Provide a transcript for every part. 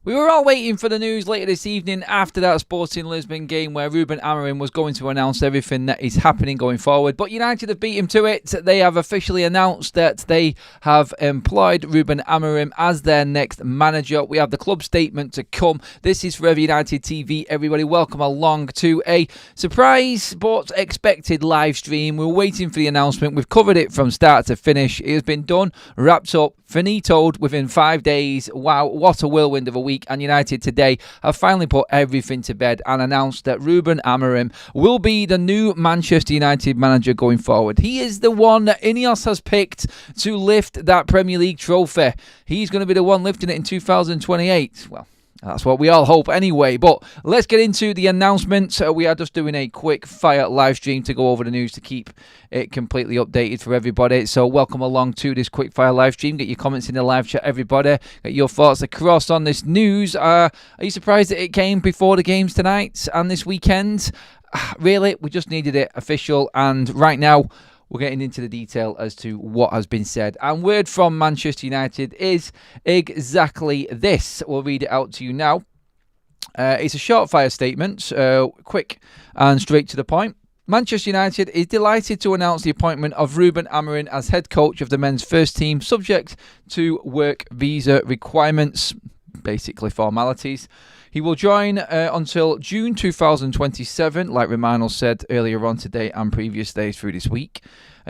We were all waiting for the news later this evening after that Sporting Lisbon game where Ruben Amorim was going to announce everything that is happening going forward. But United have beat him to it. They have officially announced that they have employed Ruben Amorim as their next manager. We have the club statement to come. This is Forever United TV. Everybody, welcome along to a surprise but expected live stream. We're waiting for the announcement. We've covered it from start to finish. It has been done, wrapped up, finitoed within 5 days. Wow, what a whirlwind of a week. And United today have finally put everything to bed and announced that Ruben Amorim will be the new Manchester United manager going forward. He is the one that INEOS has picked to lift that Premier League trophy. He's going to be the one lifting it in 2028. Well, that's what we all hope anyway. But let's get into the announcement. We are just doing a quick fire live stream to go over the news to keep it completely updated for everybody. So welcome along to this quick fire live stream. Get your comments in the live chat, everybody. Get your thoughts across on this news. Are you surprised that it came before the games tonight and this weekend? Really, we just needed it official. And right now, we're getting into the detail as to what has been said. And word from Manchester United is exactly this. We'll read it out to you now. It's a short fire statement, quick and straight to the point. Manchester United is delighted to announce the appointment of Ruben Amorim as head coach of the men's first team, subject to work visa requirements, basically formalities. He will join until June 2027, like Romano said earlier on today and previous days through this week.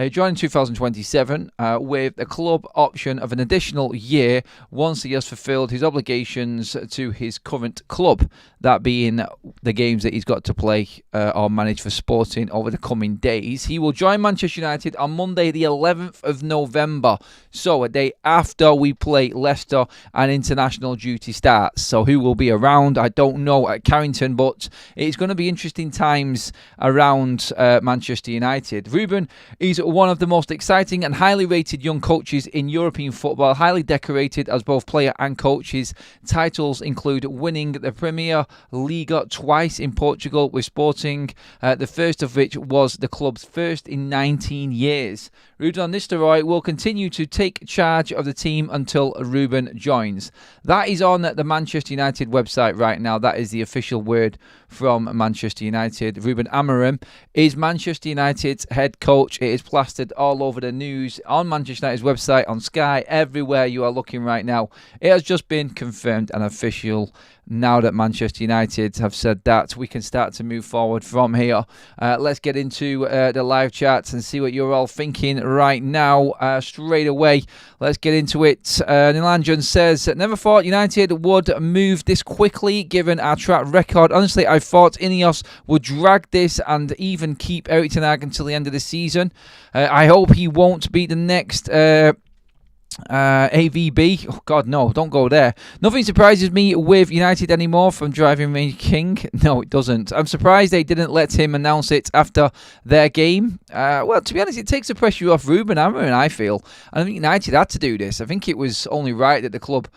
Join in 2027 with a club option of an additional year once he has fulfilled his obligations to his current club, that being the games that he's got to play or manage for Sporting over the coming days. He will join Manchester United on Monday the 11th of November, so a day after we play Leicester and international duty starts. So who will be around, I don't know, at Carrington, but it's going to be interesting times around Manchester United. Ruben is one of the most exciting and highly rated young coaches in European football, highly decorated as both player and coach. His titles include winning the Premier Liga twice in Portugal with Sporting, the first of which was the club's first in 19 years. Ruud van Nistelrooy will continue to take charge of the team until Ruben joins. That is on the Manchester United website right now. That is the official word from Manchester United. Ruben Amorim is Manchester United's head coach. It is plastered all over the news on Manchester United's website, on Sky, everywhere you are looking right now. It has just been confirmed and official. Now that Manchester United have said that, we can start to move forward from here. Let's get into the live chats and see what you're all thinking right now. Straight away, let's get into it. Nilanjan says, never thought United would move this quickly given our track record. Honestly, I thought INEOS would drag this and even keep Erik ten Hag until the end of the season. I hope he won't be the next AVB. Oh God, no, don't go there. Nothing surprises me with United anymore from Driving Me King. No, it doesn't. I'm surprised they didn't let him announce it after their game. Well, to be honest, it takes the pressure off Ruben Amorim, I feel. I think United had to do this. I think it was only right that a club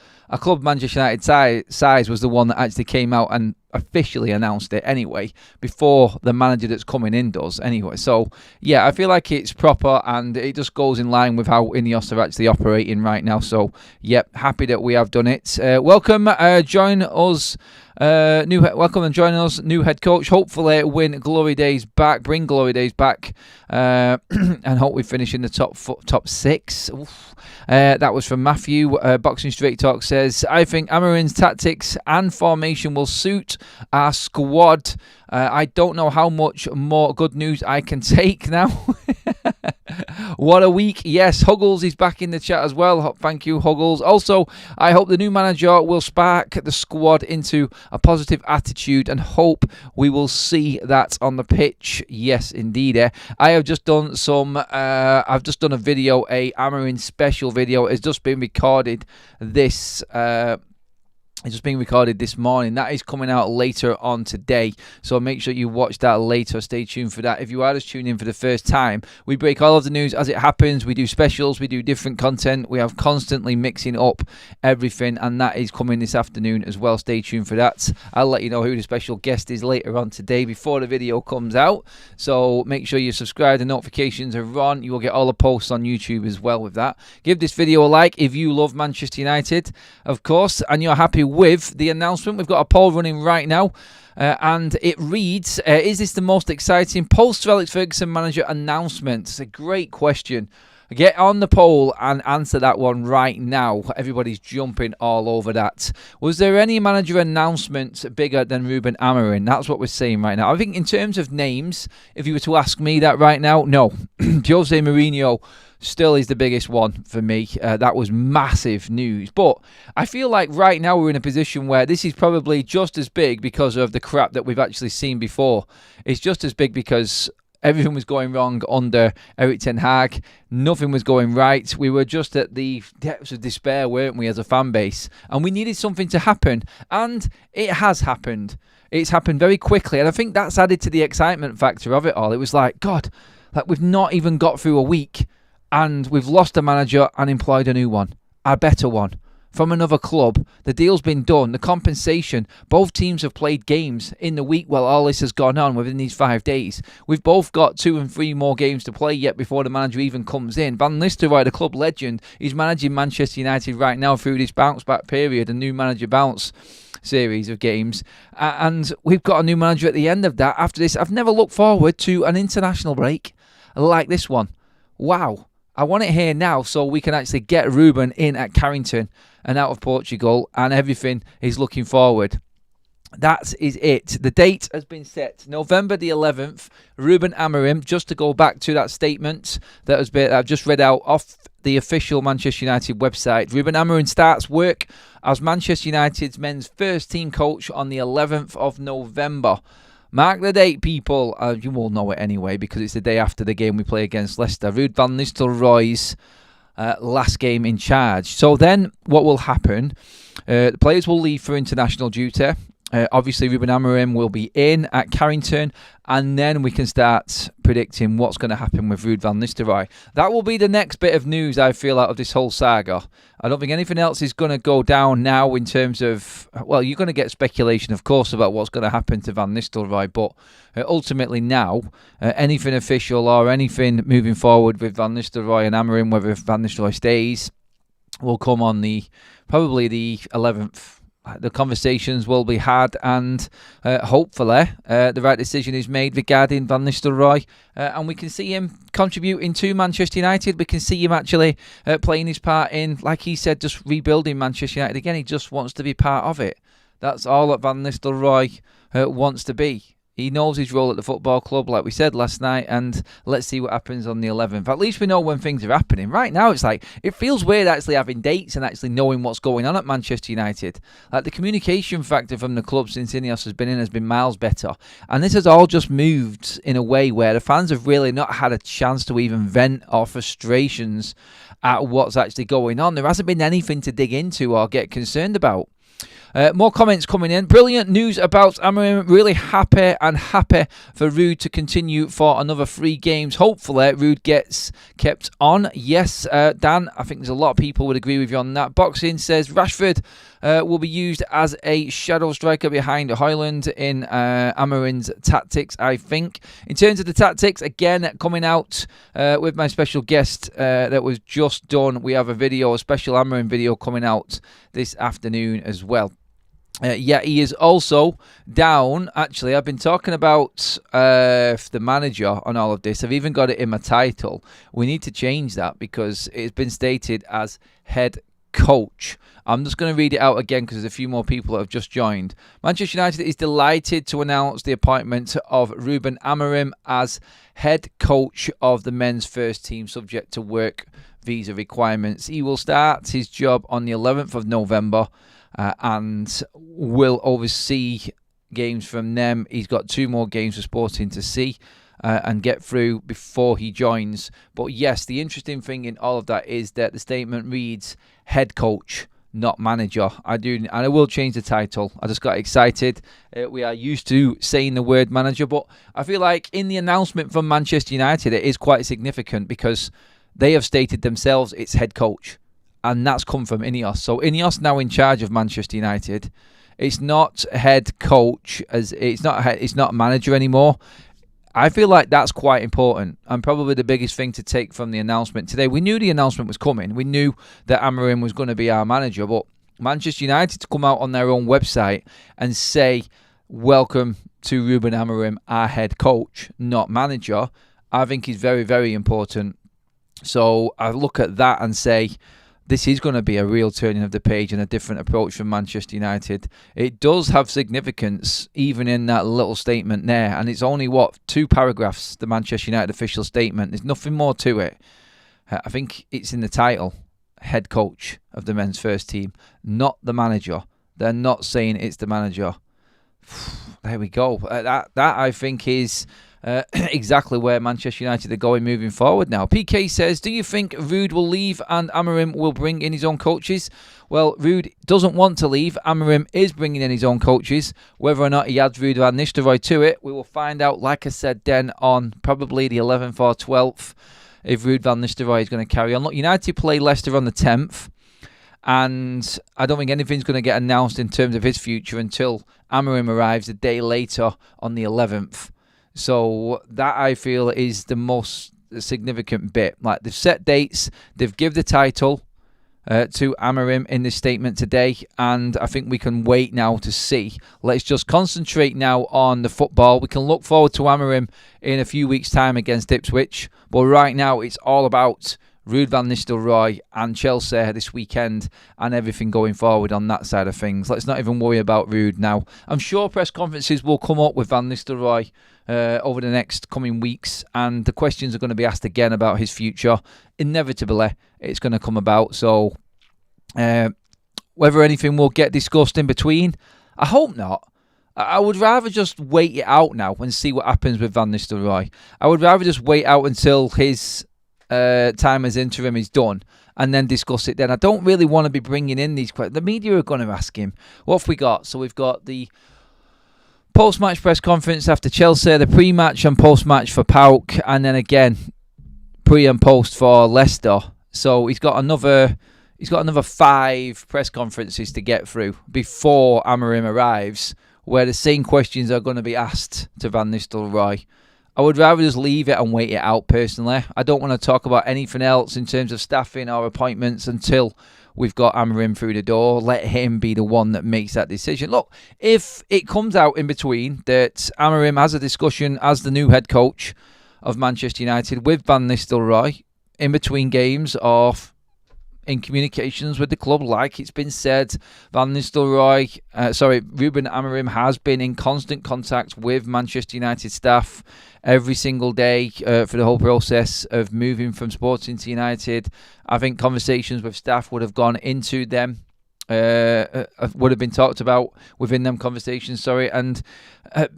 Manchester United size was the one that actually came out and officially announced it anyway, before the manager that's coming in does anyway. So yeah, I feel like it's proper and it just goes in line with how INEOS are actually operating right now. So yep, happy that we have done it. Welcome, join us. Welcome and join us, new head coach. Hopefully win glory days back, bring glory days back, and hope we finish in the top six. That was from Matthew. Boxing Straight Talk says, I think Amorim's tactics and formation will suit our squad. I don't know how much more good news I can take now. What a week. Yes, Huggles is back in the chat as well. Thank you, Huggles. Also, I hope the new manager will spark the squad into a positive attitude and hope we will see that on the pitch. Yes, indeed. I have just done I've just done a video, a Amorim special video. It's just been recorded this It's just being recorded this morning. That is coming out later on today. So make sure you watch that later. Stay tuned for that. If you are just tuning in for the first time, we break all of the news as it happens. We do specials. We do different content. We have constantly mixing up everything. And that is coming this afternoon as well. Stay tuned for that. I'll let you know who the special guest is later on today before the video comes out. So make sure you subscribe. The notifications are on. You will get all the posts on YouTube as well with that. Give this video a like if you love Manchester United, of course, and you're happy with the announcement. We've got a poll running right now, and it reads, is this the most exciting post Alex Ferguson manager announcement? It's a great question. Get on the poll and answer that one right now. Everybody's jumping all over that. Was there any manager announcement bigger than Ruben Amorim? That's what we're saying right now. I think in terms of names, if you were to ask me that right now, no. Jose Mourinho still is the biggest one for me. That was massive news. But I feel like right now we're in a position where this is probably just as big because of the crap that we've actually seen before. It's just as big because everything was going wrong under Erik ten Hag. Nothing was going right. We were just at the depths of despair, weren't we, as a fan base? And we needed something to happen. And it has happened. It's happened very quickly. And I think that's added to the excitement factor of it all. It was like, God, like we've not even got through a week and we've lost a manager and employed a new one, a better one, from another club. The deal's been done. The compensation, both teams have played games in the week while all this has gone on within these 5 days. We've both got 2 and 3 more games to play yet before the manager even comes in. Van Nistelrooy, the club legend, is managing Manchester United right now through this bounce back period, a new manager bounce series of games, and we've got a new manager at the end of that. After this, I've never looked forward to an international break like this one. Wow. I want it here now so we can actually get Ruben in at Carrington and out of Portugal, and everything is looking forward. That is it. The date has been set. November the 11th, Ruben Amorim, just to go back to that statement that I've just read out off the official Manchester United website. Ruben Amorim starts work as Manchester United's men's first team coach on the 11th of November. Mark the date, people. You will know it anyway because it's the day after the game we play against Leicester. Ruud van Nistelrooy's last game in charge. So then what will happen? The players will leave for international duty. Obviously, Ruben Amorim will be in at Carrington, and then we can start predicting what's going to happen with Ruud van Nistelrooy. That will be the next bit of news, I feel, out of this whole saga. I don't think anything else is going to go down now in terms of, well, you're going to get speculation, of course, about what's going to happen to Van Nistelrooy, but ultimately now, anything official or anything moving forward with Van Nistelrooy and Amorim, whether Van Nistelrooy stays, will come on probably the 11th. The conversations will be had, and hopefully the right decision is made regarding Van Nistelrooy, and we can see him contributing to Manchester United. We can see him actually playing his part in, like he said, just rebuilding Manchester United again. He just wants to be part of it. That's all that Van Nistelrooy wants to be. He knows his role at the football club, like we said last night, and let's see what happens on the 11th. At least we know when things are happening. Right now, it's like, it feels weird actually having dates and actually knowing what's going on at Manchester United. Like, the communication factor from the club since INEOS has been in has been miles better. And this has all just moved in a way where the fans have really not had a chance to even vent our frustrations at what's actually going on. There hasn't been anything to dig into or get concerned about. More comments coming in. Brilliant news about Amorim. Really happy for Ruud to continue for another 3 games. Hopefully, Ruud gets kept on. Yes, Dan, I think there's a lot of people would agree with you on that. Boxing says Rashford will be used as a shadow striker behind Højlund in Amorim's tactics, I think. In terms of the tactics, again, coming out with my special guest that was just done. We have a special Amorim video coming out this afternoon as well. Yeah, he is also down. Actually, I've been talking about the manager on all of this. I've even got it in my title. We need to change that because it's been stated as head coach. I'm just going to read it out again because there's a few more people that have just joined. Manchester United is delighted to announce the appointment of Ruben Amorim as head coach of the men's first team, subject to work visa requirements. He will start his job on the 11th of November. And will oversee games from them. He's got 2 more games for Sporting to see and get through before he joins. But yes, the interesting thing in all of that is that the statement reads head coach, not manager. And I will change the title. I just got excited. We are used to saying the word manager, but I feel like in the announcement from Manchester United, it is quite significant because they have stated themselves it's head coach, and that's come from INEOS. So INEOS now in charge of Manchester United. It's not head coach, it's not manager anymore. I feel like that's quite important and probably the biggest thing to take from the announcement today. We knew the announcement was coming. We knew that Amorim was going to be our manager, but Manchester United to come out on their own website and say, welcome to Ruben Amorim, our head coach, not manager, I think is very, very important. So I look at that and say, this is going to be a real turning of the page and a different approach from Manchester United. It does have significance, even in that little statement there. And it's only, 2 paragraphs, the Manchester United official statement. There's nothing more to it. I think it's in the title, head coach of the men's first team, not the manager. They're not saying it's the manager. There we go. That I think is exactly where Manchester United are going moving forward now. PK says, do you think Ruud will leave and Amorim will bring in his own coaches? Well, Ruud doesn't want to leave. Amorim is bringing in his own coaches. Whether or not he adds Ruud van Nistelrooy to it, we will find out, like I said then, on probably the 11th or 12th, if Ruud van Nistelrooy is going to carry on. Look, United play Leicester on the 10th. And I don't think anything's going to get announced in terms of his future until Amorim arrives a day later on the 11th. So that, I feel, is the most significant bit. Like, they've set dates, they've given the title to Amorim in this statement today, and I think we can wait now to see. Let's just concentrate now on the football. We can look forward to Amorim in a few weeks' time against Ipswich, but right now it's all about Ruud van Nistelrooy and Chelsea this weekend and everything going forward on that side of things. Let's not even worry about Ruud now. I'm sure press conferences will come up with Van Nistelrooy over the next coming weeks, and the questions are going to be asked again about his future. Inevitably, it's going to come about. So whether anything will get discussed in between, I hope not. I would rather just wait it out now and see what happens with Van Nistelrooy. I would rather just wait out until his time as interim is done and then discuss it then. I don't really want to be bringing in these questions. The media are going to ask him, what have we got? So we've got the post-match press conference after Chelsea, the pre-match and post-match for PAOK, and then again pre and post for Leicester. So he's got another 5 press conferences to get through before Amorim arrives, where the same questions are going to be asked to Van Nistelrooy. I would rather just leave it and wait it out personally. I don't want to talk about anything else in terms of staffing or appointments until we've got Amorim through the door. Let him be the one that makes that decision. Look, if it comes out in between that Amorim has a discussion as the new head coach of Manchester United with Van Nistelrooy in between games or in communications with the club, like it's been said, Ruben Amorim has been in constant contact with Manchester United staff every single day for the whole process of moving from Sporting to United. I think conversations with staff would have gone into them, would have been talked about within them conversations, and I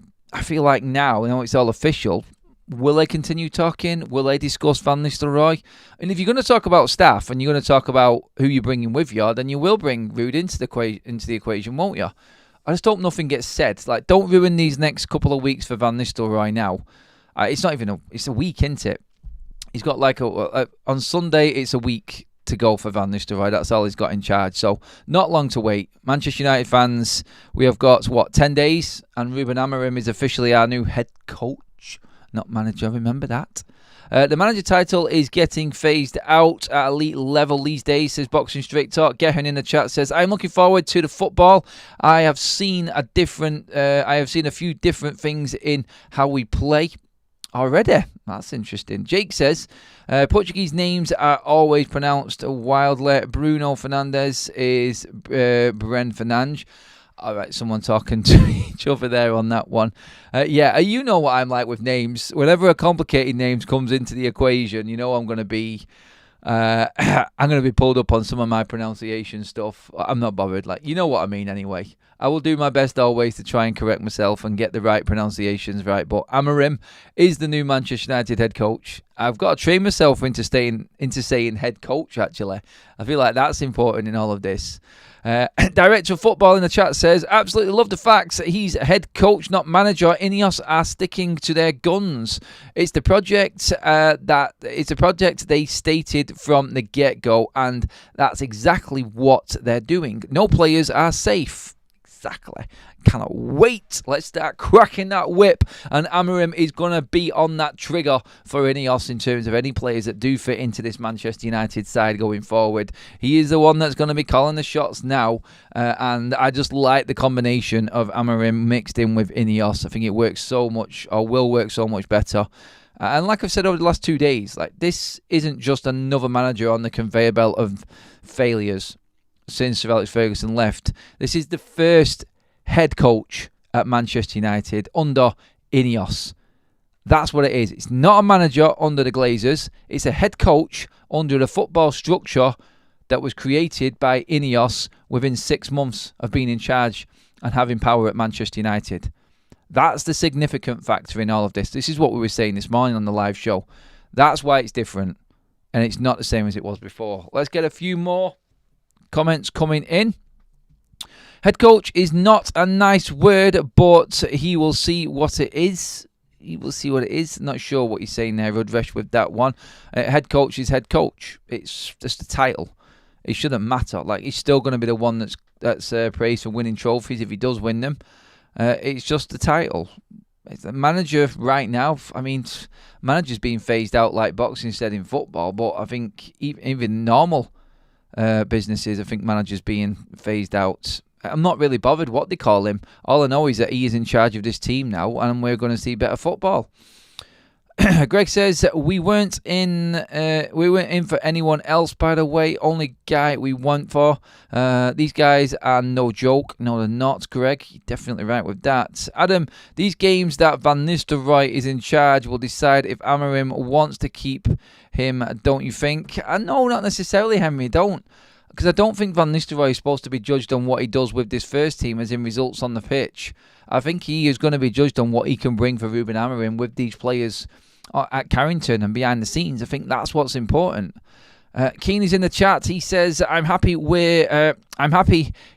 feel like now it's all official. Will they continue talking? Will they discuss Van Nistelrooy? And if you're going to talk about staff and you're going to talk about who you're bringing with you, then you will bring Ruud into the equation, won't you? I just hope nothing gets said. Like, don't ruin these next couple of weeks for Van Nistelrooy now. It's not even it's a week, isn't it? He's got on Sunday, it's a week to go for Van Nistelrooy. That's all he's got in charge. So not long to wait. Manchester United fans, we have got, 10 days, and Ruben Amorim is officially our new head coach. Not manager, remember that. The manager title is getting phased out at elite level these days, says Boxing Straight Talk. Gehan in the chat says, I'm looking forward to the football. I have seen a few different things in how we play already. That's interesting. Jake says, Portuguese names are always pronounced wildly. Bruno Fernandes is Bren Fernandes. All right, someone talking to each other there on that one. You know what I'm like with names. Whenever a complicated name comes into the equation, I'm going to be I'm going to be pulled up on some of my pronunciation stuff. I'm not bothered. Like, you know what I mean anyway. I will do my best always to try and correct myself and get the right pronunciations right. But Amorim is the new Manchester United head coach. I've got to train myself into saying head coach, actually. I feel like that's important in all of this. Director of Football in the chat says, absolutely love the facts that he's head coach, not manager. INEOS are sticking to their guns. It's the project they stated from the get-go, and that's exactly what they're doing. No players are safe. Exactly. Cannot wait. Let's start cracking that whip. And Amorim is going to be on that trigger for INEOS in terms of any players that do fit into this Manchester United side going forward. He is the one that's going to be calling the shots now. And I just like the combination of Amorim mixed in with INEOS. I think it works so much, or will work so much better. And like I've said over the last 2 days, like, this isn't just another manager on the conveyor belt of failures since Sir Alex Ferguson left. This is the first head coach at Manchester United under INEOS. That's what it is. It's not a manager under the Glazers. It's a head coach under the football structure that was created by INEOS within 6 months of being in charge and having power at Manchester United. That's the significant factor in all of this. This is what we were saying this morning on the live show. That's why it's different, and it's not the same as it was before. Let's get a few more comments coming in. Head coach is not a nice word, but he will see what it is. He will see what it is. Not sure what he's saying there, Rudresh, with that one. Head coach is head coach. It's just a title. It shouldn't matter. Like, he's still going to be the one that's praised for winning trophies if he does win them. It's just the title. It's a manager right now. I mean, managers being phased out like boxing said in football, but I think even normal businesses, I think managers being phased out. I'm not really bothered what they call him. All I know is that he is in charge of this team now, and we're going to see better football. Greg says we weren't in for anyone else, by the way. Only guy we went for. These guys are no joke. No, they're not, Greg. You're definitely right with that. Adam, these games that Van Nistelrooy is in charge will decide if Amorim wants to keep him, don't you think? No, not necessarily, Henry. Don't. Because I don't think Van Nistelrooy is supposed to be judged on what he does with this first team, as in results on the pitch. I think he is going to be judged on what he can bring for Ruben Amorim with these players at Carrington and behind the scenes. I think that's what's important. Keane is in the chat. He says, I'm happy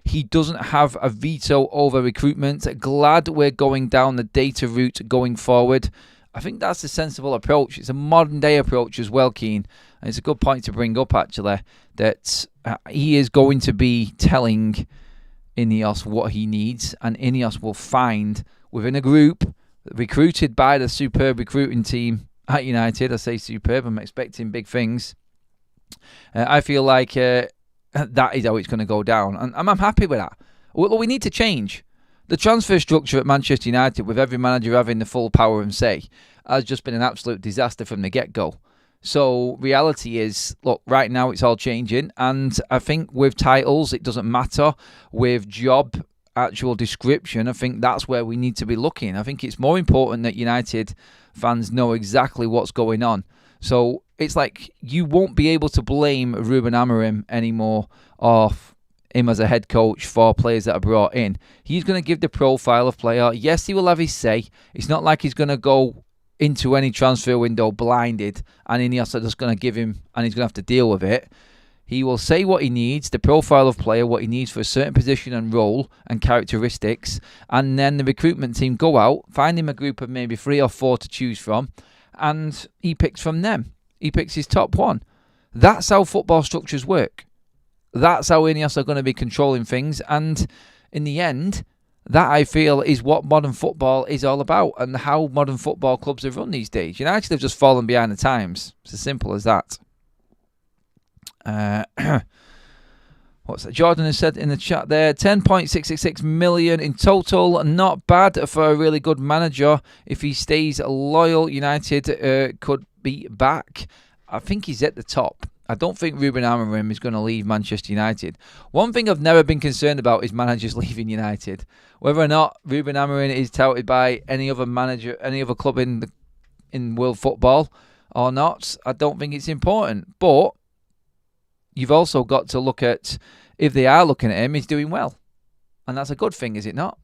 he doesn't have a veto over recruitment. Glad we're going down the data route going forward. I think that's a sensible approach. It's a modern day approach as well, Keane. And it's a good point to bring up, actually, that he is going to be telling INEOS what he needs, and INEOS will find within a group recruited by the superb recruiting team at United. I say superb, I'm expecting big things. I feel like that is how it's going to go down, and I'm happy with that. Well, we need to change. The transfer structure at Manchester United, with every manager having the full power and say, has just been an absolute disaster from the get-go. So reality is, look, right now it's all changing, and I think with titles, it doesn't matter. With job actual description, I think that's where we need to be looking. I think it's more important that United fans know exactly what's going on. So it's like you won't be able to blame Ruben Amorim anymore off him as a head coach for players that are brought in. He's going to give the profile of player. Yes, he will have his say. It's not like he's going to go into any transfer window blinded and INEOS are just going to give him and he's going to have to deal with it. He will say what he needs, the profile of player, what he needs for a certain position and role and characteristics, and then the recruitment team go out, find him a group of maybe 3 or 4 to choose from, and he picks from them. He picks his top one. That's how football structures work. That's how INEOS are going to be controlling things, and in the end, that I feel is what modern football is all about and how modern football clubs are run these days. United have just fallen behind the times. It's as simple as that. What's that? Jordan has said in the chat there, 10.666 million in total. Not bad for a really good manager. If he stays loyal, United could be back. I think he's at the top. I don't think Ruben Amorim is going to leave Manchester United. One thing I've never been concerned about is managers leaving United. Whether or not Ruben Amorim is touted by any other manager, any other club in world football or not, I don't think it's important. But you've also got to look at, if they are looking at him, he's doing well. And that's a good thing, is it not?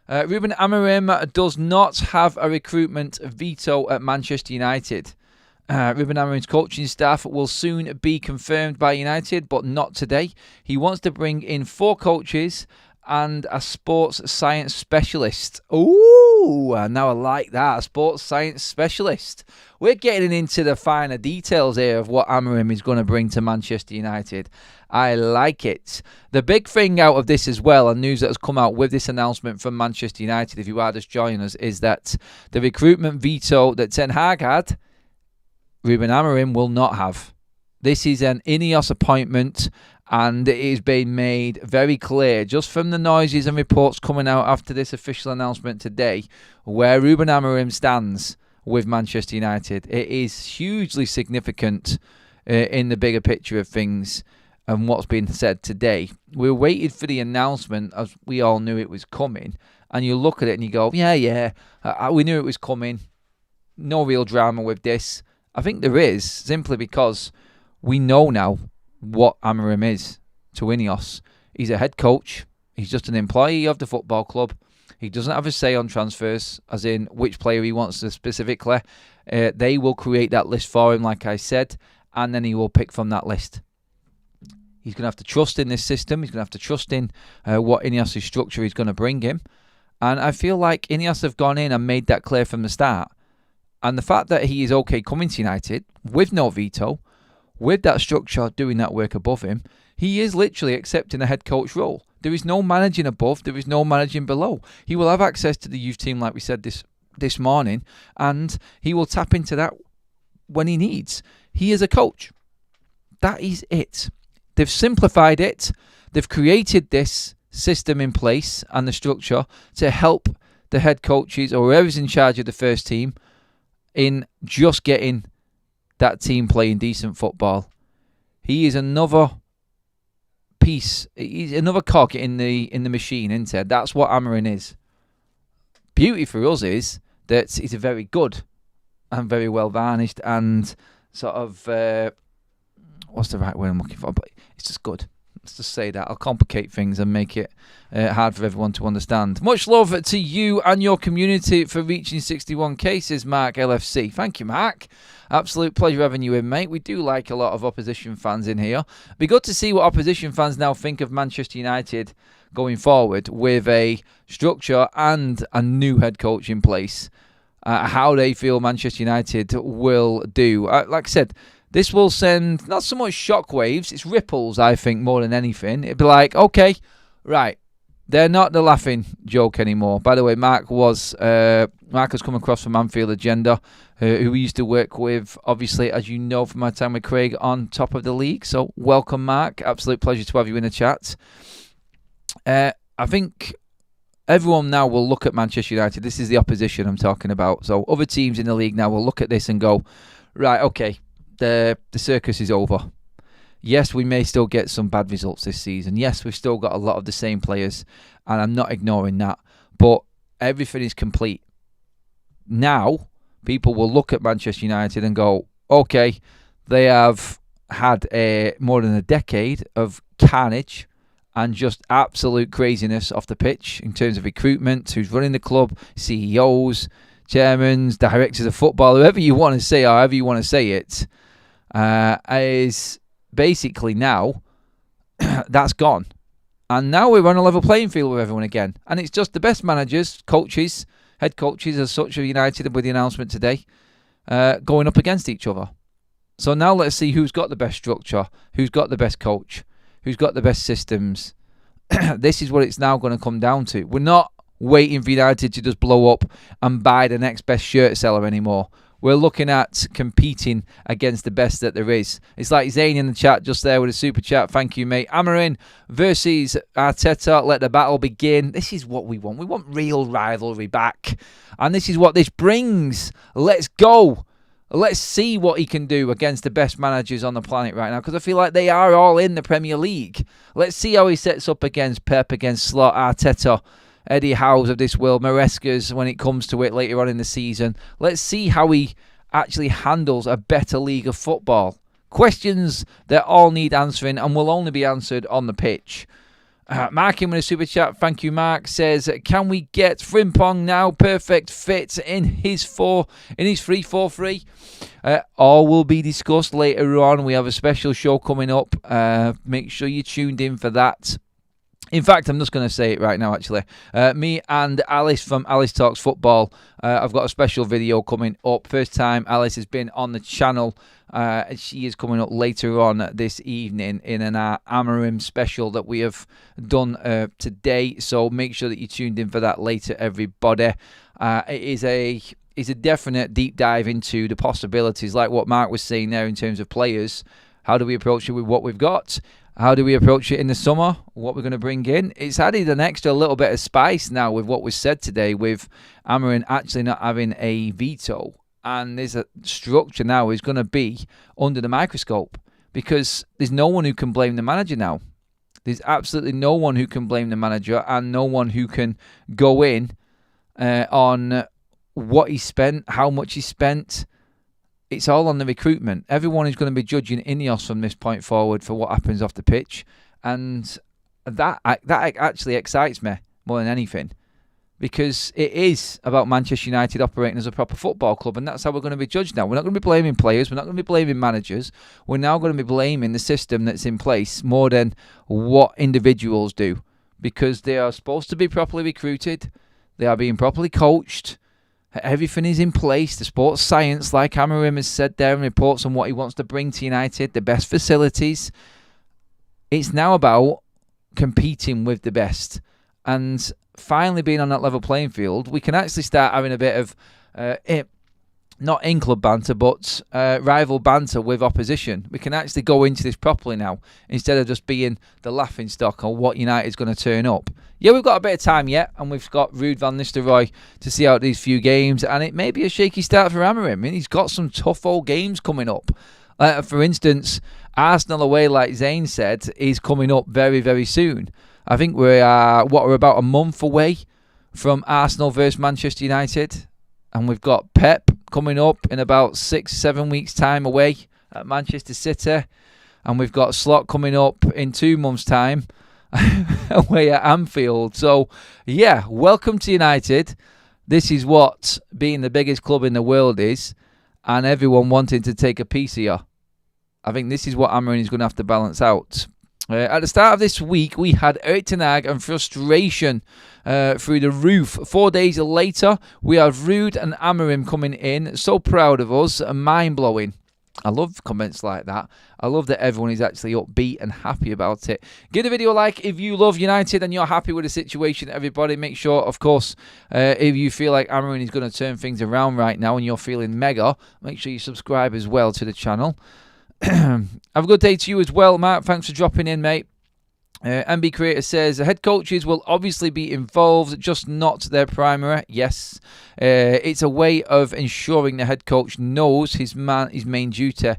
Ruben Amorim does not have a recruitment veto at Manchester United. Ruben Amorim's coaching staff will soon be confirmed by United, but not today. He wants to bring in 4 coaches and a sports science specialist. Ooh, now I like that, a sports science specialist. We're getting into the finer details here of what Amorim is going to bring to Manchester United. I like it. The big thing out of this as well, and news that has come out with this announcement from Manchester United, if you are just joining us, is that the recruitment veto that Ten Hag had, Ruben Amorim will not have. This is an INEOS appointment, and it is being made very clear, just from the noises and reports coming out after this official announcement today, where Ruben Amorim stands with Manchester United. It is hugely significant in the bigger picture of things and what's been said today. We waited for the announcement, as we all knew it was coming, and you look at it and you go, we knew it was coming. No real drama with this. I think there is, simply because we know now what Amorim is to INEOS. He's a head coach. He's just an employee of the football club. He doesn't have a say on transfers, as in which player he wants to specifically. They will create that list for him, like I said, and then he will pick from that list. He's going to have to trust in this system. He's going to have to trust in what INEOS' structure is going to bring him. And I feel like INEOS have gone in and made that clear from the start. And the fact that he is okay coming to United with no veto, with that structure doing that work above him, he is literally accepting a head coach role. There is no managing above, there is no managing below. He will have access to the youth team, like we said this morning, and he will tap into that when he needs. He is a coach. That is it. They've simplified it. They've created this system in place and the structure to help the head coaches or whoever's in charge of the first team in just getting that team playing decent football. He is another piece. He's another cog in the machine, isn't he? That's what Amorim is. Beauty for us is that he's a very good and very well varnished and sort of what's the right word I'm looking for? But it's just good. Let's just say that. I'll complicate things and make it hard for everyone to understand. Much love to you and your community for reaching 61 cases, Mark LFC. Thank you, Mark. Absolute pleasure having you in, mate. We do like a lot of opposition fans in here. Be good to see what opposition fans now think of Manchester United going forward with a structure and a new head coach in place. How they feel Manchester United will do. Like I said, this will send not so much shockwaves, it's ripples, I think, more than anything. It'd be like, okay, right, they're not the laughing joke anymore. By the way, Mark has come across from Anfield Agenda, who we used to work with, obviously, as you know, from my time with Craig on Top of the League. So welcome, Mark. Absolute pleasure to have you in the chat. I think everyone now will look at Manchester United. This is the opposition I'm talking about. So other teams in the league now will look at this and go, right, okay, the circus is over. Yes, we may still get some bad results this season. Yes, we've still got a lot of the same players, and I'm not ignoring that. But everything is complete. Now, people will look at Manchester United and go, okay, they have had more than a decade of carnage and just absolute craziness off the pitch in terms of recruitment, who's running the club, CEOs, chairmen, directors of football, whoever you want to say, or however you want to say it, is basically now that's gone. And now we're on a level playing field with everyone again. And it's just the best managers, coaches, head coaches as such of United with the announcement today, going up against each other. So now let's see who's got the best structure, who's got the best coach, who's got the best systems. This is what it's now going to come down to. We're not waiting for United to just blow up and buy the next best shirt seller anymore. We're looking at competing against the best that there is. It's like Zane in the chat just there with a super chat. Thank you, mate. Amorim versus Arteta. Let the battle begin. This is what we want. We want real rivalry back. And this is what this brings. Let's go. Let's see what he can do against the best managers on the planet right now, because I feel like they are all in the Premier League. Let's see how he sets up against Pep, against Slot, Arteta, Eddie Howe's of this world, Maresca's when it comes to it later on in the season. Let's see how he actually handles a better league of football, questions that all need answering and will only be answered on the pitch. Mark in with a super chat. Thank you, Mark. Says, can we get Frimpong now perfect fit in his 3-4-3? All will be discussed later on. We have a special show coming up. Make sure you're tuned in for that. In fact, I'm just going to say it right now, actually. Me and Alice from Alice Talks Football, I've got a special video coming up. First time Alice has been on the channel. She is coming up later on this evening in an Amorim special that we have done today. So make sure that you're tuned in for that later, everybody. It is a definite deep dive into the possibilities, like what Mark was saying there in terms of players. How do we approach it with what we've got? How do we approach it in the summer? What we're going to bring in? It's added an extra little bit of spice now with what was said today, with Amorim actually not having a veto. And there's a structure now is going to be under the microscope, because there's no one who can blame the manager now. There's absolutely no one who can blame the manager, and no one who can go in on what he spent, how much he spent. It's all on the recruitment. Everyone is going to be judging INEOS from this point forward for what happens off the pitch. And that actually excites me more than anything, because it is about Manchester United operating as a proper football club, and that's how we're going to be judged now. We're not going to be blaming players. We're not going to be blaming managers. We're now going to be blaming the system that's in place more than what individuals do, because they are supposed to be properly recruited. They are being properly coached. Everything is in place. The sports science, like Amorim has said there in reports on what he wants to bring to United, the best facilities. It's now about competing with the best. And finally being on that level playing field, we can actually start having a bit of, not in-club banter, but rival banter with opposition. We can actually go into this properly now, instead of just being the laughing stock on what United's going to turn up. Yeah, we've got a bit of time yet, and we've got Ruud van Nistelrooy to see out these few games, and it may be a shaky start for Amorim. I mean, he's got some tough old games coming up. For instance, Arsenal away, like Zane said, is coming up very, very soon. I think we're about a month away from Arsenal versus Manchester United, and we've got Pep coming up in about 6-7 weeks' time away at Manchester City, and we've got Slot coming up in 2 months' time away at Anfield. So, yeah, welcome to United. This is what being the biggest club in the world is, and everyone wanting to take a piece of you. I think this is what Amorim is going to have to balance out. At the start of this week, we had Erik ten Hag and frustration through the roof. 4 days later, we have Ruud and Amorim coming in. So proud of us, mind-blowing. I love comments like that. I love that everyone is actually upbeat and happy about it. Give the video a like if you love United and you're happy with the situation, everybody. Make sure, of course, if you feel like Amorim is going to turn things around right now and you're feeling mega, make sure you subscribe as well to the channel. Have a good day to you as well, Mark. Thanks for dropping in, mate. MB Creator says, the head coaches will obviously be involved, just not their primary. Yes, it's a way of ensuring the head coach knows his main duty.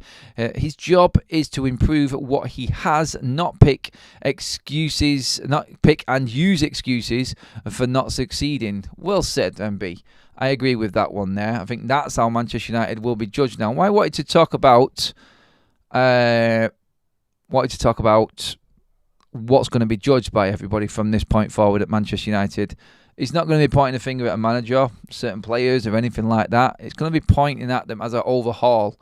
His job is to improve what he has, not pick and use excuses for not succeeding. Well said, MB. I agree with that one there. I think that's how Manchester United will be judged now. I wanted to talk about what's going to be judged by everybody from this point forward at Manchester United. It's not going to be pointing a finger at a manager, certain players, or anything like that. It's going to be pointing at them as an overhaul,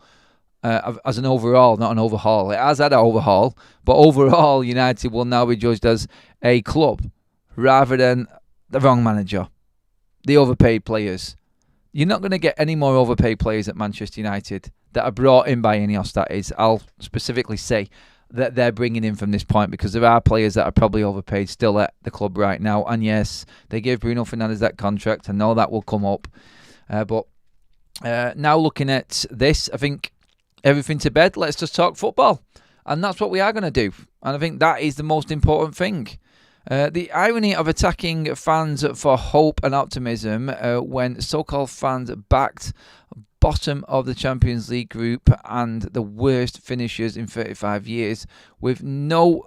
as an overall, not an overhaul. It has had an overhaul, but overall, United will now be judged as a club rather than the wrong manager, the overpaid players. You're not going to get any more overpaid players at Manchester United that are brought in by INEOS, that is. I'll specifically say that they're bringing in from this point, because there are players that are probably overpaid still at the club right now. And yes, they gave Bruno Fernandes that contract. I know that will come up. But now looking at this, I think everything to bed. Let's just talk football. And that's what we are going to do. And I think that is the most important thing. The irony of attacking fans for hope and optimism when so-called fans backed bottom of the Champions League group and the worst finishers in 35 years with no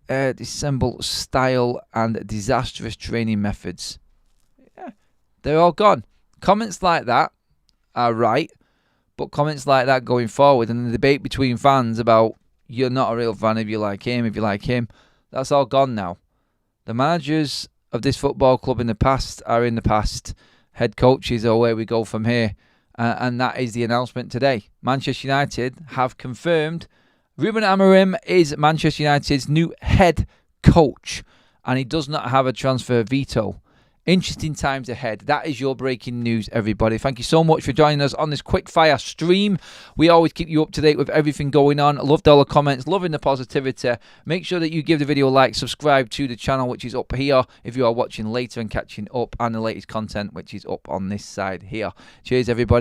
dissembled style and disastrous training methods. Yeah, they're all gone. Comments like that are right, But comments like that going forward and the debate between fans about you're not a real fan if you like him, that's all gone now. The managers of this football club in the past are in the past. Head coaches are where we go from here. And that is the announcement today. Manchester United have confirmed Ruben Amorim is Manchester United's new head coach. And he does not have a transfer veto. Interesting times ahead. That is your breaking news, everybody. Thank you so much for joining us on this quickfire stream. We always keep you up to date with everything going on. Loved all the comments, loving the positivity. Make sure that you give the video a like, subscribe to the channel, which is up here if you are watching later and catching up, and the latest content, which is up on this side here. Cheers, everybody.